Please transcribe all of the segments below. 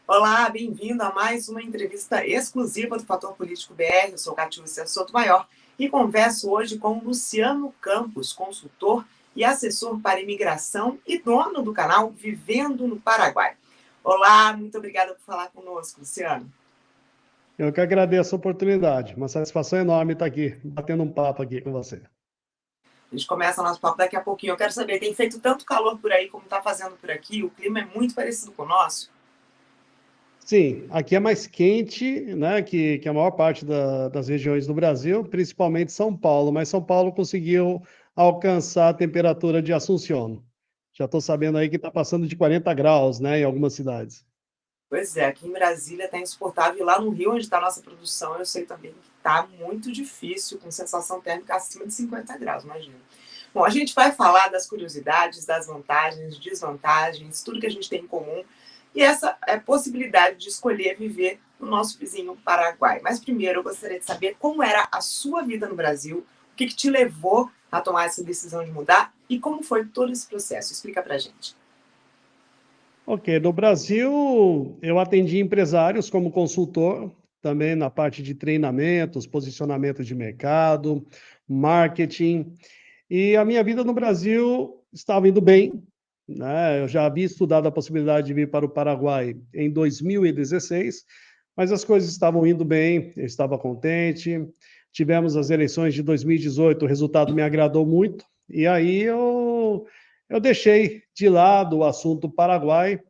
Olá, bem-vindo a mais uma entrevista exclusiva do Fator Político BR. Eu sou Catiúcia Sotomayor e converso hoje com Luciano Campos, consultor e assessor para imigração e dono do canal Vivendo no Paraguai. Olá, muito obrigada por falar conosco, Luciano. Eu que agradeço a oportunidade. Uma satisfação enorme estar aqui, batendo um papo aqui com você. A gente começa nosso papo daqui a pouquinho. Eu quero saber, tem feito tanto calor por aí como está fazendo por aqui? O clima é muito parecido com o nosso? Sim, aqui é mais quente, né, que a maior parte das regiões do Brasil, principalmente São Paulo, mas São Paulo conseguiu alcançar a temperatura de Assunção. Já estou sabendo aí que está passando de 40 graus, né, em algumas cidades. Pois é, aqui em Brasília está insuportável. E lá no Rio, onde está a nossa produção, eu sei também que está muito difícil, com sensação térmica acima de 50 graus, imagina. Bom, a gente vai falar das curiosidades, das vantagens, desvantagens, tudo que a gente tem em comum e essa é a possibilidade de escolher viver no nosso vizinho Paraguai. Mas primeiro eu gostaria de saber como era a sua vida no Brasil, o que te levou a tomar essa decisão de mudar e como foi todo esse processo. Explica pra gente. Ok, no Brasil eu atendi empresários como consultor, também na parte de treinamentos, posicionamento de mercado, marketing. E a minha vida no Brasil estava indo bem, né? Eu já havia estudado a possibilidade de vir para o Paraguai em 2016, mas as coisas estavam indo bem, eu estava contente. Tivemos as eleições de 2018, o resultado me agradou muito, e aí eu deixei de lado o assunto Paraguai,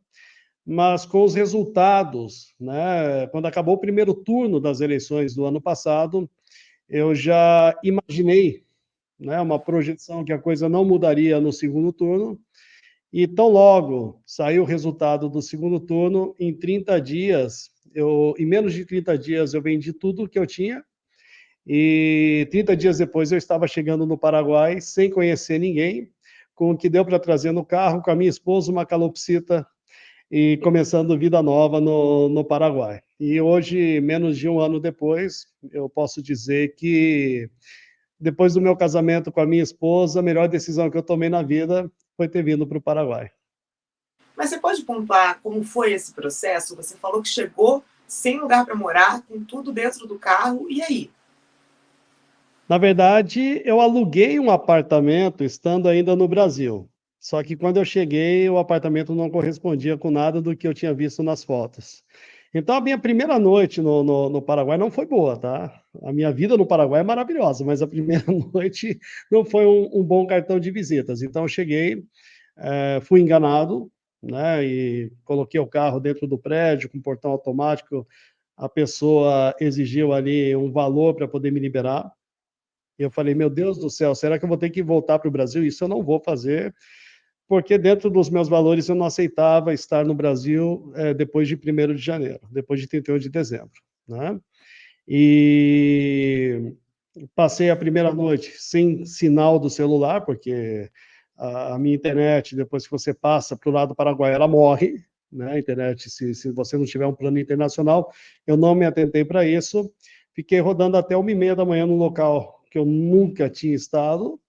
mas com os resultados, né? Quando acabou o primeiro turno das eleições do ano passado, eu já imaginei, né, uma projeção que a coisa não mudaria no segundo turno, e tão logo saiu o resultado do segundo turno, em 30 dias, em menos de 30 dias, eu vendi tudo que eu tinha, e 30 dias depois eu estava chegando no Paraguai, sem conhecer ninguém, com o que deu para trazer no carro, com a minha esposa, uma calopsita, e começando vida nova no Paraguai. E hoje, menos de um ano depois, eu posso dizer que depois do meu casamento com a minha esposa, a melhor decisão que eu tomei na vida foi ter vindo para o Paraguai. Mas você pode pontuar como foi esse processo? Você falou que chegou sem lugar para morar, com tudo dentro do carro, e aí? Na verdade, eu aluguei um apartamento estando ainda no Brasil. Só que quando eu cheguei, o apartamento não correspondia com nada do que eu tinha visto nas fotos. Então, a minha primeira noite no Paraguai não foi boa, tá? A minha vida no Paraguai é maravilhosa, mas a primeira noite não foi um bom cartão de visitas. Então, eu cheguei, fui enganado, né? E coloquei o carro dentro do prédio com portão automático. A pessoa exigiu ali um valor para poder me liberar. E eu falei: meu Deus do céu, será que eu vou ter que voltar para o Brasil? Isso eu não vou fazer, porque dentro dos meus valores eu não aceitava estar no Brasil depois de 1º de janeiro, depois de 31 de dezembro, né? E passei a primeira noite sem sinal do celular, porque a minha internet, depois que você passa para o lado do Paraguai, ela morre, né? A internet, se você não tiver um plano internacional, eu não me atentei para isso. Fiquei rodando até 1h30 da manhã num local que eu nunca tinha estado,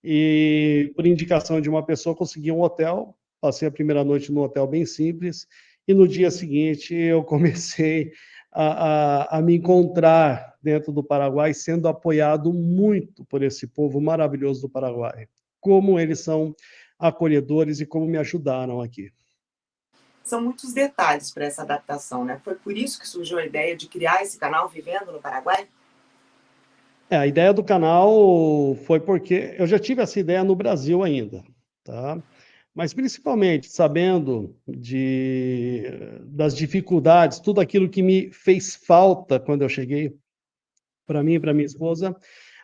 e por indicação de uma pessoa consegui um hotel. Passei a primeira noite num hotel bem simples, e no dia seguinte eu comecei a me encontrar dentro do Paraguai, sendo apoiado muito por esse povo maravilhoso do Paraguai. Como eles são acolhedores e como me ajudaram aqui. São muitos detalhes para essa adaptação, né? Foi por isso que surgiu a ideia de criar esse canal Vivendo no Paraguai? A ideia do canal foi porque eu já tive essa ideia no Brasil ainda, tá? Mas principalmente sabendo das dificuldades, tudo aquilo que me fez falta quando eu cheguei, para mim e para minha esposa,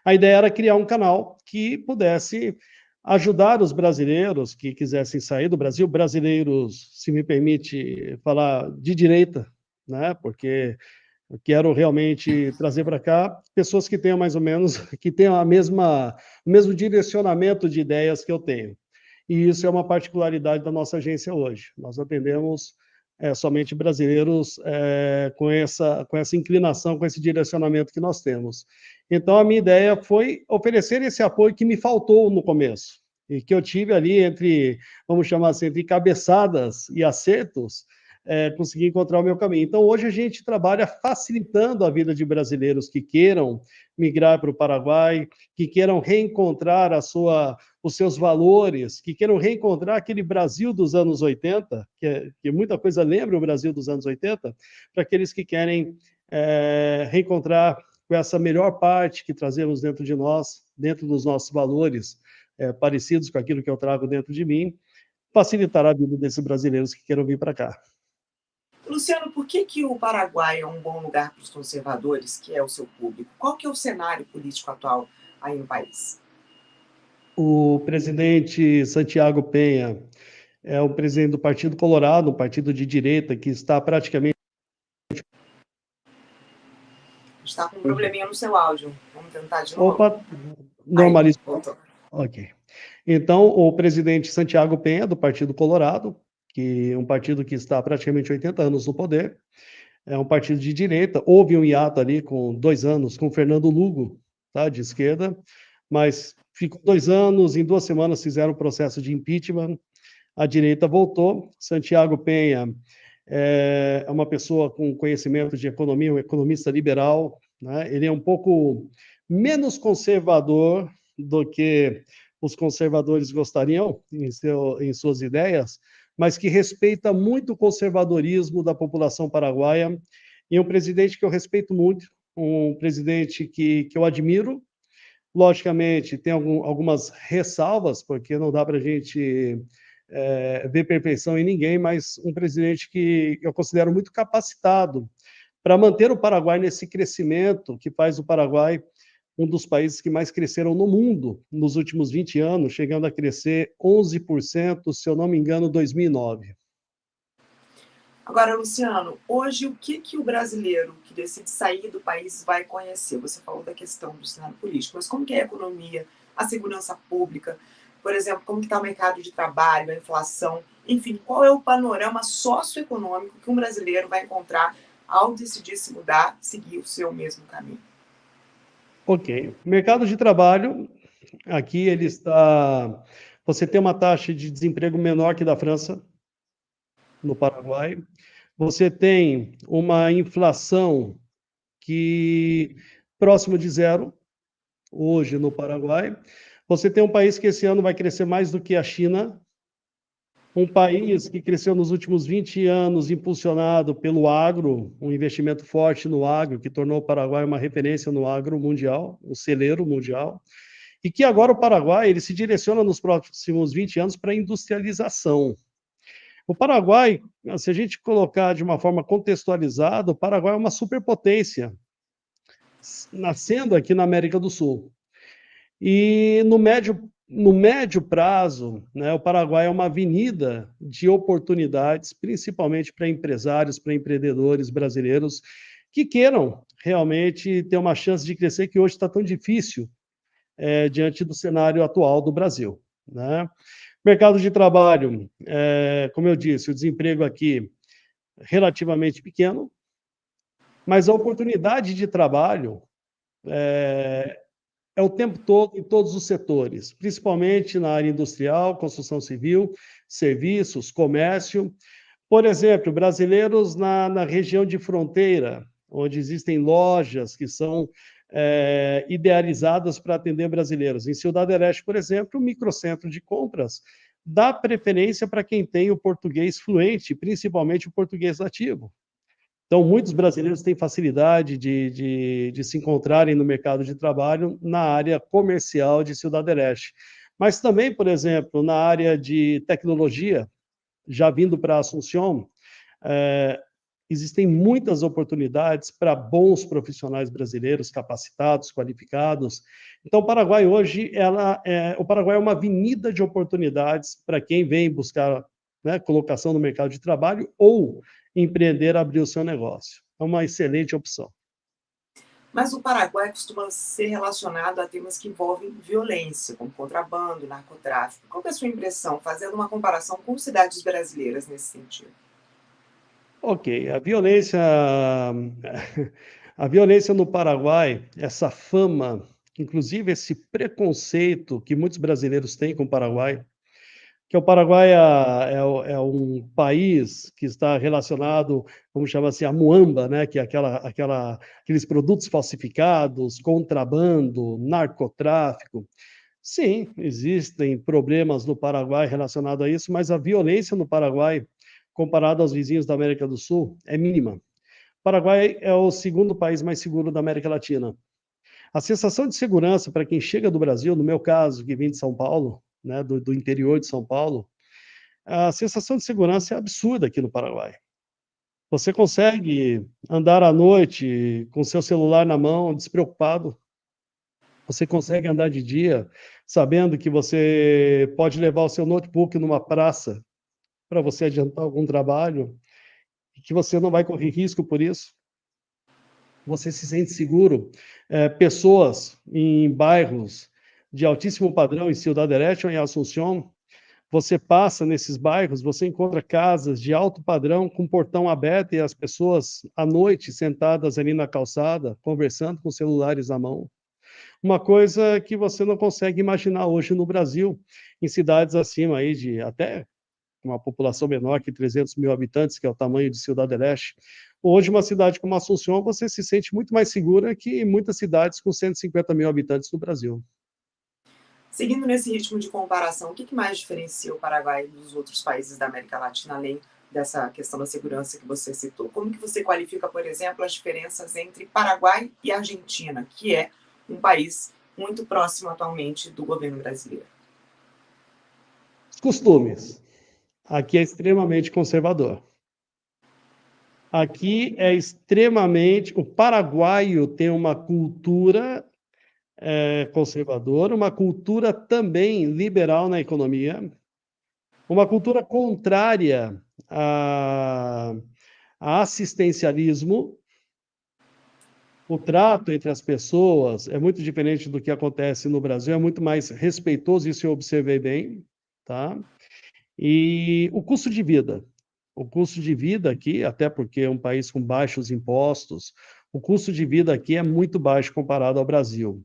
a ideia era criar um canal que pudesse ajudar os brasileiros que quisessem sair do Brasil, brasileiros, se me permite falar, de direita, né? Porque eu quero realmente trazer para cá pessoas que tenham mais ou menos, que tenham o mesmo direcionamento de ideias que eu tenho. E isso é uma particularidade da nossa agência hoje. Nós atendemos somente brasileiros com essa inclinação, com esse direcionamento que nós temos. Então, a minha ideia foi oferecer esse apoio que me faltou no começo, e que eu tive ali vamos chamar assim, entre cabeçadas e acertos, conseguir encontrar o meu caminho. Então, hoje a gente trabalha facilitando a vida de brasileiros que queiram migrar para o Paraguai, que queiram reencontrar os seus valores, que queiram reencontrar aquele Brasil dos anos 80, que muita coisa lembra o Brasil dos anos 80, para aqueles que querem reencontrar com essa melhor parte que trazemos dentro de nós, dentro dos nossos valores, parecidos com aquilo que eu trago dentro de mim, facilitar a vida desses brasileiros que queiram vir para cá. Luciano, por que o Paraguai é um bom lugar para os conservadores, que é o seu público? Qual que é o cenário político atual aí no país? O presidente Santiago Penha é o presidente do Partido Colorado, um partido de direita que está praticamente... Está com um probleminha no seu áudio. Vamos tentar de novo? Opa, normalizou. Voltou. Ok. Então, o presidente Santiago Penha, do Partido Colorado, que é um partido que está praticamente 80 anos no poder, é um partido de direita. Houve um hiato ali com 2 anos com Fernando Lugo, tá, de esquerda, mas ficou 2 anos, em 2 semanas fizeram o processo de impeachment, a direita voltou. Santiago Penha é uma pessoa com conhecimento de economia, um economista liberal, né? Ele é um pouco menos conservador do que os conservadores gostariam em suas ideias, mas que respeita muito o conservadorismo da população paraguaia, e um presidente que eu respeito muito, um presidente que eu admiro. Logicamente, tem algumas ressalvas, porque não dá para a gente ver perfeição em ninguém, mas um presidente que eu considero muito capacitado para manter o Paraguai nesse crescimento que faz o Paraguai um dos países que mais cresceram no mundo nos últimos 20 anos, chegando a crescer 11%, se eu não me engano, 2009. Agora, Luciano, hoje o que o brasileiro que decide sair do país vai conhecer? Você falou da questão do cenário político, mas como que é a economia, a segurança pública, por exemplo, como que está o mercado de trabalho, a inflação, enfim, qual é o panorama socioeconômico que um brasileiro vai encontrar ao decidir se mudar, seguir o seu mesmo caminho? Ok. Mercado de trabalho, aqui ele está... Você tem uma taxa de desemprego menor que da França, no Paraguai. Você tem uma inflação que próximo de zero, hoje no Paraguai. Você tem um país que esse ano vai crescer mais do que a China, um país que cresceu nos últimos 20 anos impulsionado pelo agro, um investimento forte no agro, que tornou o Paraguai uma referência no agro mundial, um celeiro mundial, e que agora o Paraguai ele se direciona nos próximos 20 anos para a industrialização. O Paraguai, se a gente colocar de uma forma contextualizada, o Paraguai é uma superpotência, nascendo aqui na América do Sul. E no médio prazo, né, o Paraguai é uma avenida de oportunidades, principalmente para empresários, para empreendedores brasileiros que queiram realmente ter uma chance de crescer, que hoje está tão difícil diante do cenário atual do Brasil, né? Mercado de trabalho, como eu disse, o desemprego aqui relativamente pequeno, mas a oportunidade de trabalho é o tempo todo em todos os setores, principalmente na área industrial, construção civil, serviços, comércio. Por exemplo, brasileiros na região de fronteira, onde existem lojas que são idealizadas para atender brasileiros. Em Ciudad del Este, por exemplo, o microcentro de compras dá preferência para quem tem o português fluente, principalmente o português nativo. Então, muitos brasileiros têm facilidade de se encontrarem no mercado de trabalho na área comercial de Ciudad del Este. Mas também, por exemplo, na área de tecnologia, já vindo para Assunção, existem muitas oportunidades para bons profissionais brasileiros, capacitados, qualificados. Então, o Paraguai hoje, o Paraguai é uma avenida de oportunidades para quem vem buscar, né, colocação no mercado de trabalho ou empreender, abrir o seu negócio. É uma excelente opção. Mas o Paraguai costuma ser relacionado a temas que envolvem violência, como contrabando, narcotráfico. Qual é a sua impressão, fazendo uma comparação com cidades brasileiras nesse sentido? Ok, a violência no Paraguai, essa fama, inclusive esse preconceito que muitos brasileiros têm com o Paraguai, que o Paraguai é um país que está relacionado, vamos chamar assim, a muamba, né? Que é aqueles produtos falsificados, contrabando, narcotráfico. Sim, existem problemas no Paraguai relacionados a isso, mas a violência no Paraguai, comparado aos vizinhos da América do Sul, é mínima. O Paraguai é o segundo país mais seguro da América Latina. A sensação de segurança para quem chega do Brasil, no meu caso, que vim de São Paulo, né, do interior de São Paulo, a sensação de segurança é absurda aqui no Paraguai. Você consegue andar à noite com seu celular na mão, despreocupado. Você consegue andar de dia sabendo que você pode levar o seu notebook numa praça para você adiantar algum trabalho e que você não vai correr risco por isso. Você se sente seguro. Pessoas em bairros de altíssimo padrão em Ciudad del Este ou em Assunción, você passa nesses bairros, você encontra casas de alto padrão com portão aberto e as pessoas à noite sentadas ali na calçada, conversando com celulares na mão. Uma coisa que você não consegue imaginar hoje no Brasil, em cidades acima aí de até uma população menor que 300 mil habitantes, que é o tamanho de Ciudad del Este. Hoje, uma cidade como Assunção, você se sente muito mais segura que muitas cidades com 150 mil habitantes no Brasil. Seguindo nesse ritmo de comparação, o que mais diferencia o Paraguai dos outros países da América Latina, além dessa questão da segurança que você citou? Como que você qualifica, por exemplo, as diferenças entre Paraguai e Argentina, que é um país muito próximo atualmente do governo brasileiro? Os costumes. Aqui é extremamente conservador. Aqui é extremamente. O paraguaio tem uma cultura conservadora, uma cultura também liberal na economia, uma cultura contrária a assistencialismo. O trato entre as pessoas é muito diferente do que acontece no Brasil, é muito mais respeitoso, isso eu observei bem, tá? E o custo de vida. O custo de vida aqui, até porque é um país com baixos impostos, o custo de vida aqui é muito baixo comparado ao Brasil.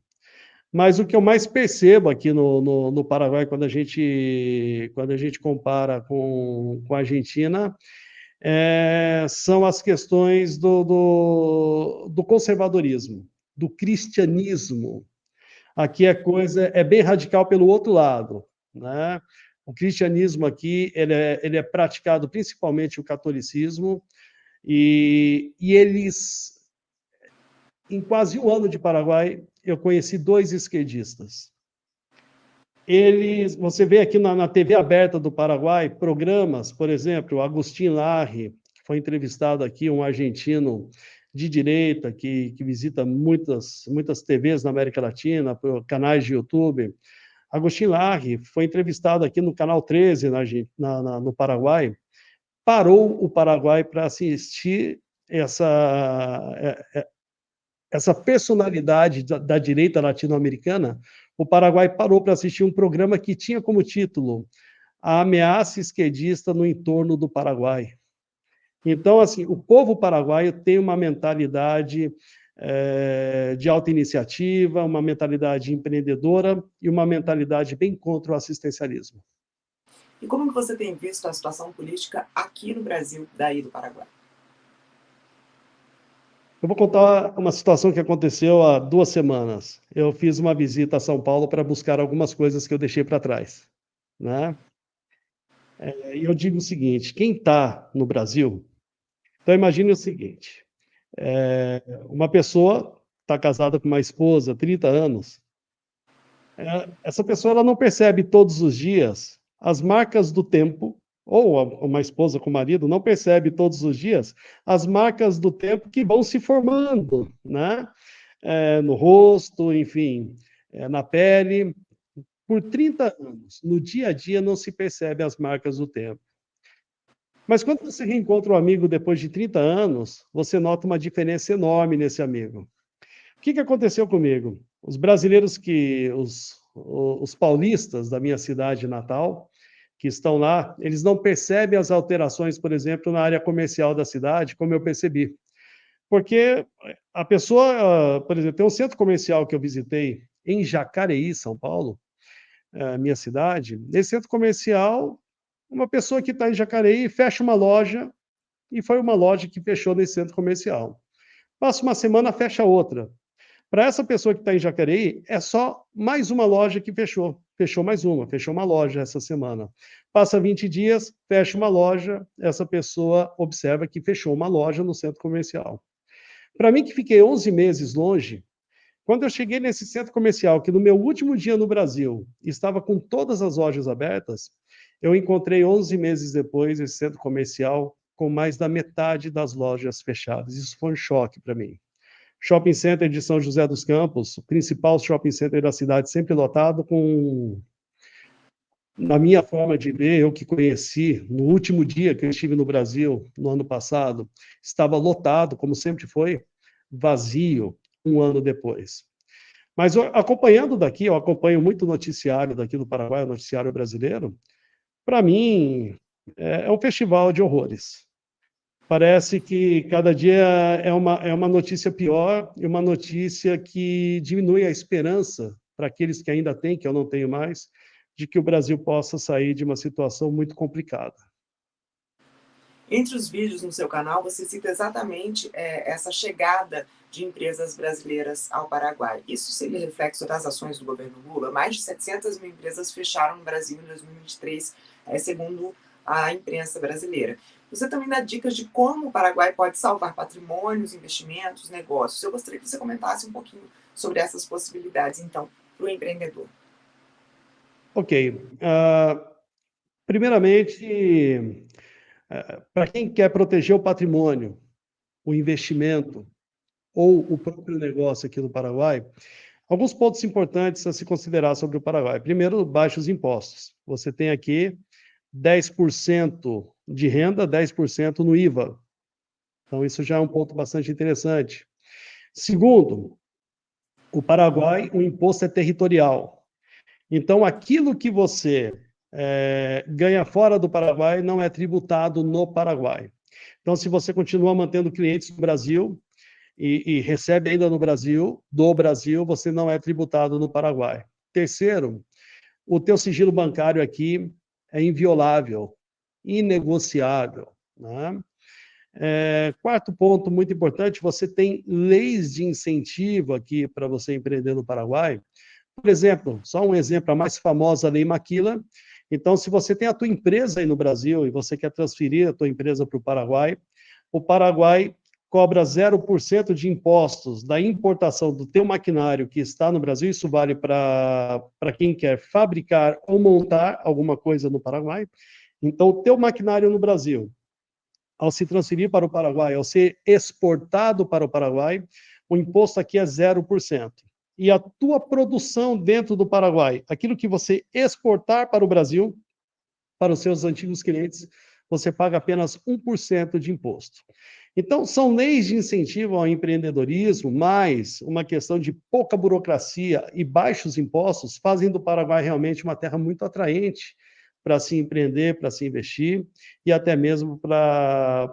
Mas o que eu mais percebo aqui no Paraguai, quando a gente compara com a Argentina, são as questões do conservadorismo, do cristianismo. Aqui a coisa é bem radical pelo outro lado, né? O cristianismo aqui ele é praticado principalmente o catolicismo e eles, em quase um ano de Paraguai, eu conheci 2 esquerdistas. Você vê aqui na TV aberta do Paraguai programas, por exemplo, o Agustín Larri, que foi entrevistado aqui, um argentino de direita que visita muitas TVs na América Latina, canais de YouTube. Agustín Larri foi entrevistado aqui no Canal 13, no Paraguai, parou o Paraguai para assistir essa personalidade da direita latino-americana. O Paraguai parou para assistir um programa que tinha como título A Ameaça Esquerdista no Entorno do Paraguai. Então, assim, o povo paraguaio tem uma mentalidade de autoiniciativa, uma mentalidade empreendedora e uma mentalidade bem contra o assistencialismo. E como que você tem visto a situação política aqui no Brasil, daí do Paraguai? Eu vou contar uma situação que aconteceu há 2 semanas. Eu fiz uma visita a São Paulo para buscar algumas coisas que eu deixei para trás, né? E eu digo o seguinte: quem está no Brasil, então imagine o seguinte: uma pessoa está casada com uma esposa há 30 anos, essa pessoa ela não percebe todos os dias as marcas do tempo, ou uma esposa com marido não percebe todos os dias as marcas do tempo que vão se formando, né? No rosto, enfim, na pele. Por 30 anos, no dia a dia, não se percebe as marcas do tempo. Mas quando você reencontra um amigo depois de 30 anos, você nota uma diferença enorme nesse amigo. O que aconteceu comigo? Os brasileiros os paulistas da minha cidade natal, que estão lá, eles não percebem as alterações, por exemplo, na área comercial da cidade, como eu percebi. Porque a pessoa, por exemplo, tem um centro comercial que eu visitei em Jacareí, São Paulo, minha cidade, nesse centro comercial, uma pessoa que está em Jacareí fecha uma loja, e foi uma loja que fechou nesse centro comercial. Passa uma semana, fecha outra. Para essa pessoa que está em Jacareí, é só mais uma loja que fechou. Fechou uma loja essa semana. Passa 20 dias, fecha uma loja, essa pessoa observa que fechou uma loja no centro comercial. Para mim, que fiquei 11 meses longe, quando eu cheguei nesse centro comercial, que no meu último dia no Brasil estava com todas as lojas abertas, eu encontrei 11 meses depois esse centro comercial com mais da metade das lojas fechadas. Isso foi um choque para mim. Shopping Center de São José dos Campos, o principal shopping center da cidade, sempre lotado, na minha forma de ver, eu que conheci, no último dia que eu estive no Brasil, no ano passado, estava lotado, como sempre foi, vazio, um ano depois. Mas acompanhando daqui, eu acompanho muito o noticiário daqui do Paraguai, o noticiário brasileiro, para mim, é um festival de horrores. Parece que cada dia é uma notícia pior e uma notícia que diminui a esperança para aqueles que ainda têm, que eu não tenho mais, de que o Brasil possa sair de uma situação muito complicada. Entre os vídeos no seu canal, você cita exatamente essa chegada de empresas brasileiras ao Paraguai. Isso seria reflexo das ações do governo Lula? Mais de 700 mil empresas fecharam no Brasil em 2023, segundo a imprensa brasileira. Você também dá dicas de como o Paraguai pode salvar patrimônios, investimentos, negócios. Eu gostaria que você comentasse um pouquinho sobre essas possibilidades, então, para o empreendedor. Ok. Primeiramente, para quem quer proteger o patrimônio, o investimento ou o próprio negócio aqui no Paraguai, alguns pontos importantes a se considerar sobre o Paraguai. Primeiro, baixos impostos. Você tem aqui 10% de renda, 10% no IVA. Então, isso já é um ponto bastante interessante. Segundo, o Paraguai, o imposto é territorial. Então, aquilo que você ganha fora do Paraguai não é tributado no Paraguai. Então, se você continua mantendo clientes no Brasil e recebe ainda no Brasil, do Brasil, você não é tributado no Paraguai. Terceiro, o teu sigilo bancário aqui é inviolável, inegociável, né? Quarto ponto muito importante, você tem leis de incentivo aqui para você empreender no Paraguai. Por exemplo, só um exemplo, a mais famosa Lei Maquila. Então, se você tem a tua empresa aí no Brasil e você quer transferir a tua empresa para o Paraguai cobra 0% de impostos da importação do teu maquinário que está no Brasil. Isso vale para quem quer fabricar ou montar alguma coisa no Paraguai. Então, o teu maquinário no Brasil, ao se transferir para o Paraguai, ao ser exportado para o Paraguai, o imposto aqui é 0%. E a tua produção dentro do Paraguai, aquilo que você exportar para o Brasil, para os seus antigos clientes, você paga apenas 1% de imposto. Então, são leis de incentivo ao empreendedorismo, mais uma questão de pouca burocracia e baixos impostos, fazem do Paraguai realmente uma terra muito atraente para se empreender, para se investir e até mesmo para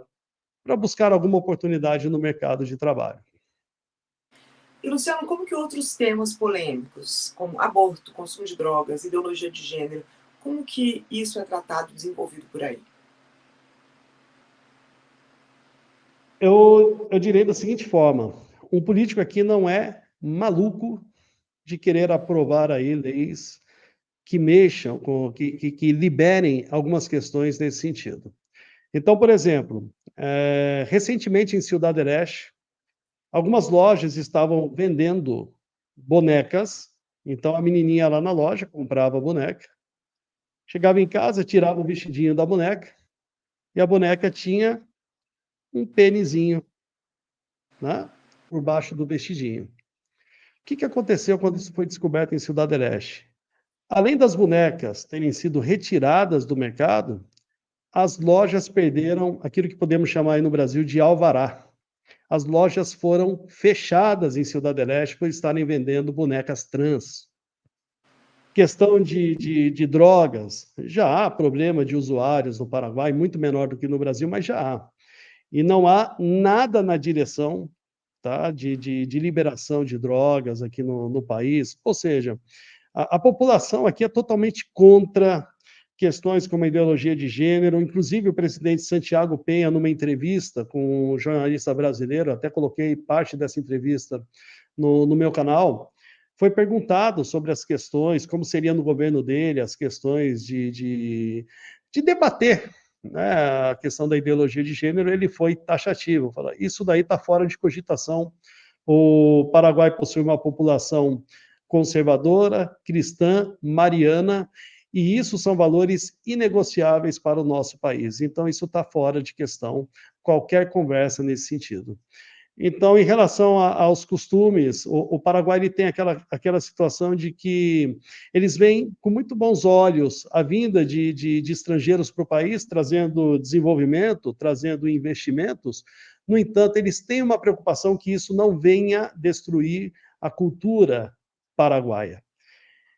buscar alguma oportunidade no mercado de trabalho. E, Luciano, como que outros temas polêmicos, como aborto, consumo de drogas, ideologia de gênero, como que isso é tratado, desenvolvido por aí? Eu direi da seguinte forma: um político aqui não é maluco de querer aprovar aí leis que mexam, que liberem algumas questões nesse sentido. Então, por exemplo, recentemente em Ciudad del Este, algumas lojas estavam vendendo bonecas. Então, a menininha lá na loja comprava a boneca, chegava em casa, tirava o vestidinho da boneca e a boneca tinha um pênisinho, né, por baixo do vestidinho. O que aconteceu quando isso foi descoberto em Ciudad del Este? Além das bonecas terem sido retiradas do mercado, as lojas perderam aquilo que podemos chamar aí no Brasil de alvará. As lojas foram fechadas em Ciudad del Este por estarem vendendo bonecas trans. Questão de drogas, já há problema de usuários no Paraguai, muito menor do que no Brasil, mas já há. E não há nada na direção, tá, de liberação de drogas aqui no país. Ou seja, A população aqui é totalmente contra questões como a ideologia de gênero. Inclusive, o presidente Santiago Penha, numa entrevista com um jornalista brasileiro, até coloquei parte dessa entrevista no meu canal, foi perguntado sobre as questões, como seria no governo dele, as questões de debater, né, a questão da ideologia de gênero. Ele foi taxativo, falou, isso daí está fora de cogitação. O Paraguai possui uma população conservadora, cristã, mariana, e isso são valores inegociáveis para o nosso país. Então, isso está fora de questão, qualquer conversa nesse sentido. Então, em relação aos costumes, o Paraguai ele tem aquela situação de que eles veem com muito bons olhos a vinda de estrangeiros para o país, trazendo desenvolvimento, trazendo investimentos. No entanto, eles têm uma preocupação que isso não venha destruir a cultura paraguaia.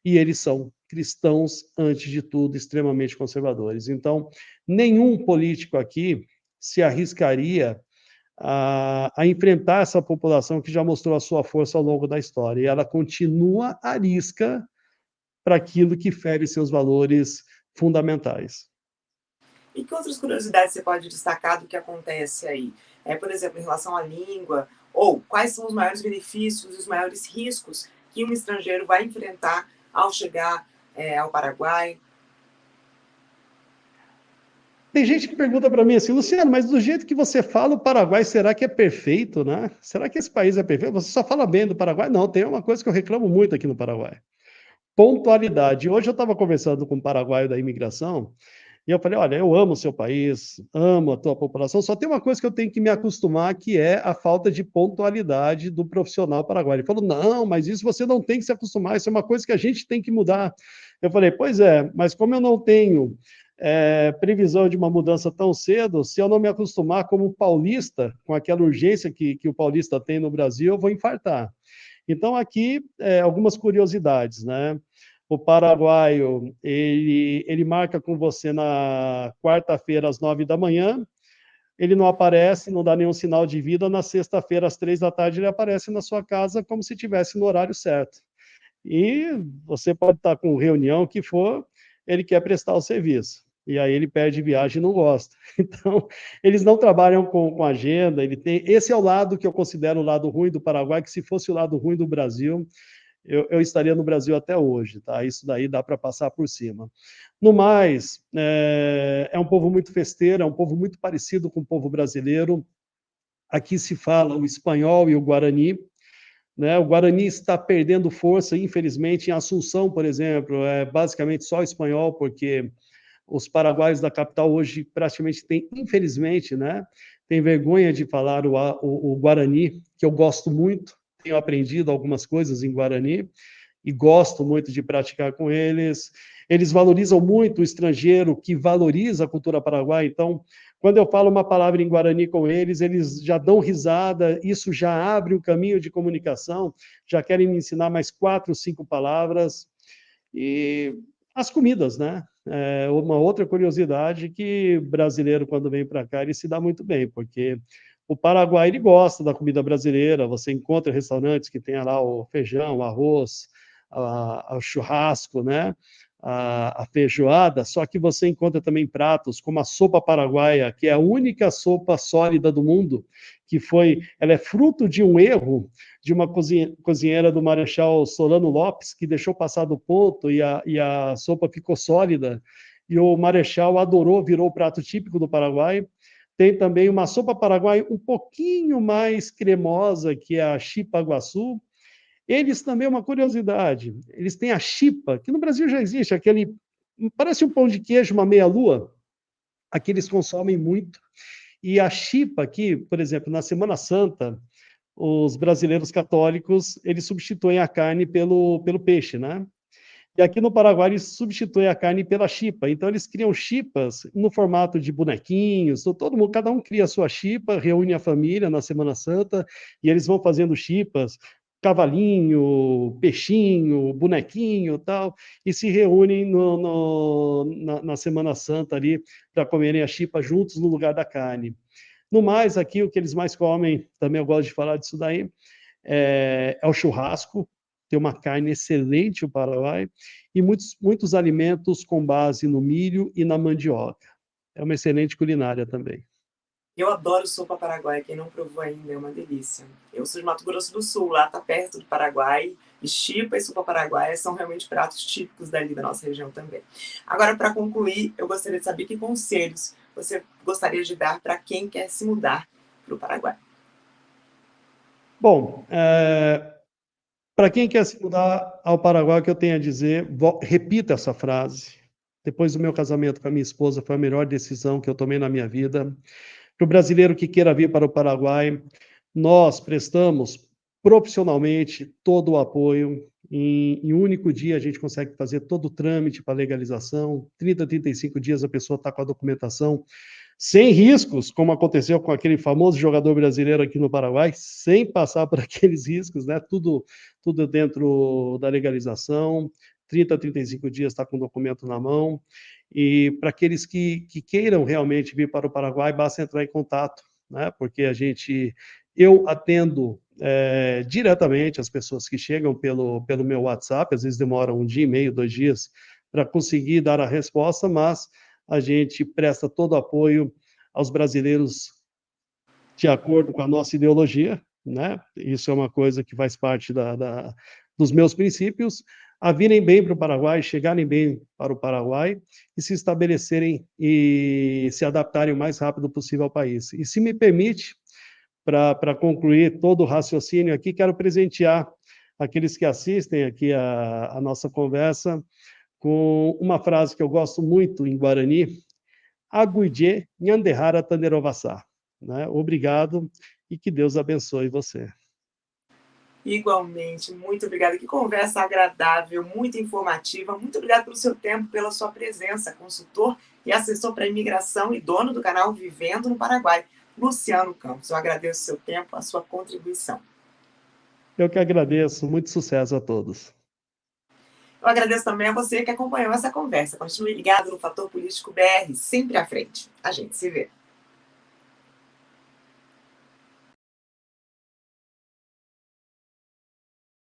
E eles são cristãos, antes de tudo, extremamente conservadores. Então, nenhum político aqui se arriscaria a enfrentar essa população que já mostrou a sua força ao longo da história. E ela continua arisca para aquilo que fere seus valores fundamentais. E que outras curiosidades você pode destacar do que acontece aí? Por exemplo, em relação à língua, ou quais são os maiores benefícios e os maiores riscos que um estrangeiro vai enfrentar ao chegar ao Paraguai? Tem gente que pergunta para mim assim, Luciano, mas do jeito que você fala, o Paraguai, será que é perfeito, né? Será que esse país é perfeito? Você só fala bem do Paraguai? Não, tem uma coisa que eu reclamo muito aqui no Paraguai. Pontualidade. Hoje eu estava conversando com um paraguaio da imigração, e eu falei, olha, eu amo o seu país, amo a tua população, só tem uma coisa que eu tenho que me acostumar, que é a falta de pontualidade do profissional paraguaio. Ele falou, não, mas isso você não tem que se acostumar, isso é uma coisa que a gente tem que mudar. Eu falei, pois é, mas como eu não tenho previsão de uma mudança tão cedo, se eu não me acostumar como paulista, com aquela urgência que o paulista tem no Brasil, eu vou infartar. Então, aqui, algumas curiosidades, né? O paraguaio, ele marca com você na quarta-feira, às 9 da manhã, ele não aparece, não dá nenhum sinal de vida, na sexta-feira, às 3 da tarde, ele aparece na sua casa como se estivesse no horário certo. E você pode estar com reunião, o que for, ele quer prestar o serviço. E aí ele perde viagem e não gosta. Então, eles não trabalham com agenda, ele tem. Esse é o lado que eu considero o lado ruim do Paraguai, que se fosse o lado ruim do Brasil, eu estaria no Brasil até hoje, tá? Isso daí dá para passar por cima. No mais, é um povo muito festeiro, é um povo muito parecido com o povo brasileiro. Aqui se fala o espanhol e o guarani, né? O Guarani está perdendo força, infelizmente, em Assunção, por exemplo, é basicamente só espanhol, porque os paraguaios da capital hoje praticamente têm, infelizmente, né, tem vergonha de falar o Guarani, que eu gosto muito, tenho aprendido algumas coisas em Guarani, e gosto muito de praticar com eles. Eles valorizam muito o estrangeiro que valoriza a cultura paraguaia. Então, quando eu falo uma palavra em Guarani com eles, eles já dão risada, isso já abre o caminho de comunicação, já querem me ensinar mais 4, 5 palavras. E as comidas, né? Uma outra curiosidade que brasileiro, quando vem para cá, ele se dá muito bem, porque o Paraguai ele gosta da comida brasileira, você encontra restaurantes que tem lá o feijão, o arroz, o churrasco, né? A feijoada, só que você encontra também pratos como a sopa paraguaia, que é a única sopa sólida do mundo, ela é fruto de um erro de uma cozinheira do Marechal Solano Lopes, que deixou passar do ponto e a sopa ficou sólida, e o Marechal adorou, virou o prato típico do Paraguai. Tem também uma sopa paraguaia um pouquinho mais cremosa, que é a chipa-guaçu. Eles também, uma curiosidade, eles têm a chipa, que no Brasil já existe, aquele, parece um pão de queijo, uma meia-lua, aqui eles consomem muito. E a chipa aqui, por exemplo, na Semana Santa, os brasileiros católicos, eles substituem a carne pelo peixe, né? E aqui no Paraguai eles substituem a carne pela chipa. Então eles criam chipas no formato de bonequinhos. Então, todo mundo, cada um cria a sua chipa, reúne a família na Semana Santa e eles vão fazendo chipas, cavalinho, peixinho, bonequinho, tal, e se reúnem na Semana Santa ali para comerem a chipa juntos no lugar da carne. No mais, aqui o que eles mais comem, também eu gosto de falar disso daí, é o churrasco. tem uma carne excelente o Paraguai, e muitos alimentos com base no milho e na mandioca. É uma excelente culinária também. Eu adoro sopa paraguaia, quem não provou ainda é uma delícia. Eu sou de Mato Grosso do Sul, lá tá perto do Paraguai, e chipa e sopa paraguaia são realmente pratos típicos dali da nossa região também. Agora, para concluir, eu gostaria de saber que conselhos você gostaria de dar para quem quer se mudar para o Paraguai. Bom, para quem quer se mudar ao Paraguai, o que eu tenho a dizer, repita essa frase. Depois do meu casamento com a minha esposa, foi a melhor decisão que eu tomei na minha vida. Para o brasileiro que queira vir para o Paraguai, nós prestamos profissionalmente todo o apoio. Em um único dia, a gente consegue fazer todo o trâmite para legalização. 30, 35 dias a pessoa está com a documentação sem riscos, como aconteceu com aquele famoso jogador brasileiro aqui no Paraguai, sem passar por aqueles riscos, né? Tudo dentro da legalização. 30, 35 dias está com o documento na mão. E para aqueles que queiram realmente vir para o Paraguai, basta entrar em contato, né? Porque eu atendo diretamente as pessoas que chegam pelo meu WhatsApp, às vezes demora um dia e meio, 2 dias, para conseguir dar a resposta, mas a gente presta todo o apoio aos brasileiros de acordo com a nossa ideologia, né? Isso é uma coisa que faz parte dos meus princípios, a virem bem para o Paraguai, chegarem bem para o Paraguai e se estabelecerem e se adaptarem o mais rápido possível ao país. E se me permite, para concluir todo o raciocínio aqui, quero presentear aqueles que assistem aqui a nossa conversa com uma frase que eu gosto muito em Guarani, Aguidê Nhanderrara Tanderovassá. Né? Obrigado e que Deus abençoe você. Igualmente, muito obrigada. Que conversa agradável, muito informativa. Muito obrigada pelo seu tempo, pela sua presença, consultor e assessor para imigração e dono do canal Vivendo no Paraguai, Luciano Campos. Eu agradeço o seu tempo, a sua contribuição. Eu que agradeço. Muito sucesso a todos. Eu agradeço também a você que acompanhou essa conversa. Continue ligado no Fator Político BR, sempre à frente. A gente se vê.